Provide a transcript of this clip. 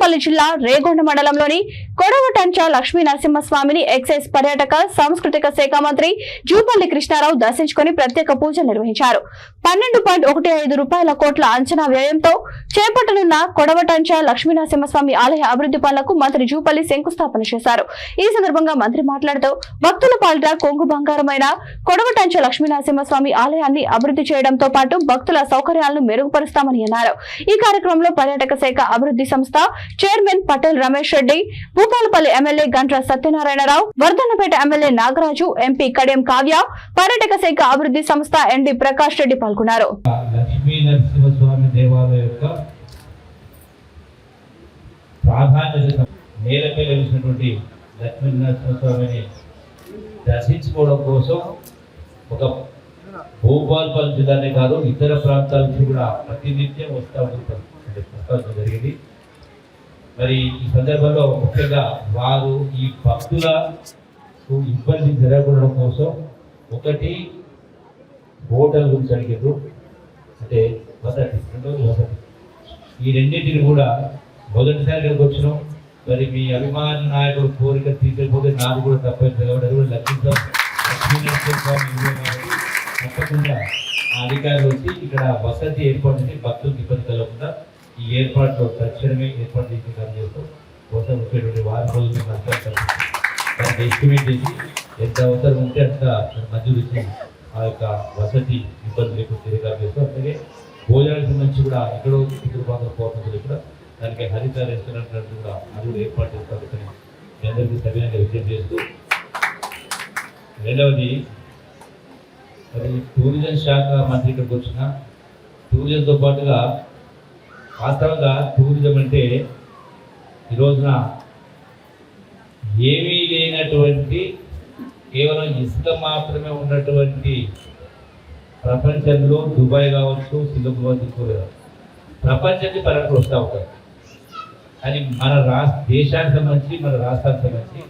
భూపాలపల్లి జిల్లా రేగొండ మండలంలోని కొడవటంచ లక్ష్మీ నరసింహస్వామిని ఎక్సైజ్ పర్యాటక సాంస్కృతిక శాఖ మంత్రి జూపల్లి కృష్ణారావు దర్శించుకుని ప్రత్యేక పూజలు నిర్వహించారు. 12.15 కోట్ల అంచనా వ్యయంతో చేపట్టనున్న కొడవటంచ లక్ష్మీ నరసింహస్వామి ఆలయ అభివృద్ధి పనులకు మంత్రి జూపల్లి శంకుస్థాపన చేశారు. ఈ సందర్భంగా మంత్రి మాట్లాడుతూ భక్తుల పాలిట కొంగు బంగారమైన కొడవటంచ లక్ష్మీ నరసింహస్వామి ఆలయాన్ని అభివృద్ధి చేయడంతో పాటు భక్తుల సౌకర్యాలను మెరుగుపరుస్తామని అన్నారు. ఈ కార్యక్రమంలో పర్యాటక శాఖ అభివృద్ధి సంస్థ chairman Patel Ramesh Reddy, Bhupalpally MLA Gandra Satyanarayana Rao, Wardhannapet MLA Nagaraju, MP Kadiyam Kavya, పర్యాటక శాఖ అభివృద్ధి సంస్థ ఎండి ప్రకాష్ రెడ్డి పాల్గొన్నారు. లక్ష్మీ నరసింహస్వామి దేవాలయం యొక్క ప్రాధాన్యత నేలపై లభించినటువంటి లక్ష్మీ నరసింహస్వామిని దర్శించుకోవడం కోసం ఒక భూపాలపల్లి జిల్లానే కాదు ఇతర ప్రాంతాల నుంచి కూడా ప్రతినిత్యం వస్తూ ఉంటుంది జరిగింది. మరి ఈ సందర్భంలో ముఖ్యంగా వారు ఈ భక్తులకు ఇబ్బంది జరగడం కోసం ఒకటి హోటల్ గురించి అడిగారు, అంటే రెండోది వసతి. ఈ రెండింటిని కూడా మొదటిసారి ఇక్కడికి వచ్చినాం. మరి మీ అభిమాన నాయకుడు కోరిక తీర్చకపోతే నాకు కూడా తప్పదు కాబట్టి తప్పకుండా ఆ అధికారులు వచ్చి ఇక్కడ వసతి ఏర్పాటు చేసి భక్తులకు ఇబ్బంది కలగకుండా ఈ ఏర్పాట్లు తక్షణమే ఏర్పాటు చేసి కార్యక్రమం కోసం వచ్చేటువంటి వారం రోజులు దానికి ఎస్టిమేట్ చేసి ఎంత అవసరం ఉంటే అంత మంజూరు ఇచ్చి ఆ యొక్క వసతి ఇబ్బంది లేకుండా తిరిగారు చేస్తూ అలాగే భోజనానికి సంబంధించి కూడా ఎక్కడో ఇతర భాగంలో పోతుంది కూడా దానికి హరిత రెస్టారెంట్ కూడా అది కూడా ఏర్పాటు చేస్తారు. మీ అందరికీ సవ్యంగా విజయం చేస్తూ రెండవది మరి టూరిజం శాఖ మంత్రి ఇక్కడికి వచ్చిన టూరిజంతో పాటుగా వాస్తవంగా టూరిజం అంటే ఈ రోజున ఏమీ లేనటువంటి కేవలం ఇసుక మాత్రమే ఉన్నటువంటి ప్రపంచంలో దుబాయ్ కావచ్చు, సింగపూర్ కావచ్చు, ప్రపంచానికి పర్యటకులు వస్తూ ఉంటారు. కానీ మన దేశానికి సంబంధించి మన రాష్ట్రానికి సంబంధించి